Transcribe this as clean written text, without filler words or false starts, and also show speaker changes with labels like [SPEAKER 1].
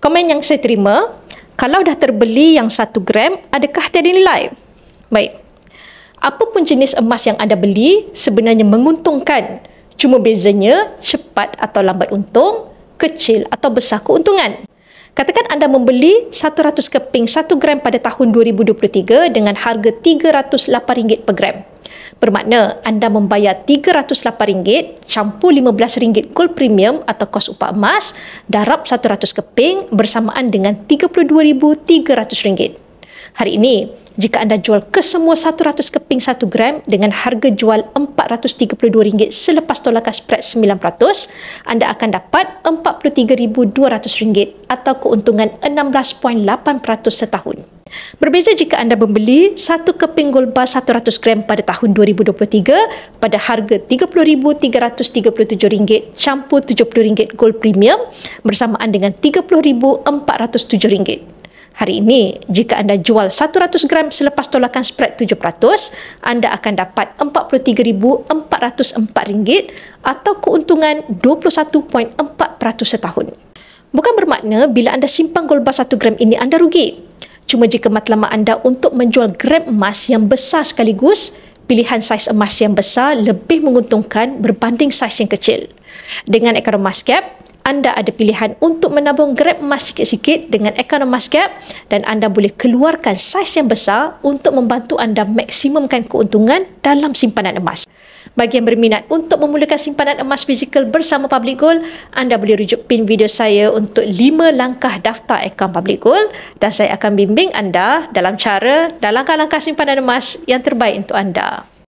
[SPEAKER 1] Komen yang saya terima, kalau dah terbeli yang 1 gram, adakah tiada nilai? Baik. Apapun jenis emas yang anda beli sebenarnya menguntungkan. Cuma bezanya cepat atau lambat untung, kecil atau besar keuntungan. Katakan anda membeli 100 keping 1 gram pada tahun 2023 dengan harga RM308 per gram. Bermakna anda membayar RM308 campur RM15 gold premium atau kos upah emas darab 100 keping bersamaan dengan RM32,300. Hari ini, jika anda jual kesemua 100 keping 1 gram dengan harga jual RM432 selepas tolakan spread 9%, anda akan dapat RM43,200 atau keuntungan 16.8% setahun. Berbeza jika anda membeli 1 keping gold bar 100 gram pada tahun 2023 pada harga RM30,337 campur RM70 gold premium bersamaan dengan RM30,407. Hari ini, jika anda jual 100 gram selepas tolakan spread 7%, anda akan dapat RM43,404 atau keuntungan 21.4% setahun. Bukan bermakna bila anda simpan gold bar 1 gram ini anda rugi. Cuma jika matlamat anda untuk menjual gram emas yang besar sekaligus, pilihan saiz emas yang besar lebih menguntungkan berbanding saiz yang kecil. Dengan akaun Emascap, anda ada pilihan untuk menabung gram emas sikit-sikit dengan akaun Emascap dan anda boleh keluarkan saiz yang besar untuk membantu anda maksimumkan keuntungan dalam simpanan emas. Bagi yang berminat untuk memulakan simpanan emas fizikal bersama Public Gold, anda boleh rujuk pin video saya untuk 5 langkah daftar akaun Public Gold dan saya akan bimbing anda dalam langkah-langkah simpanan emas yang terbaik untuk anda.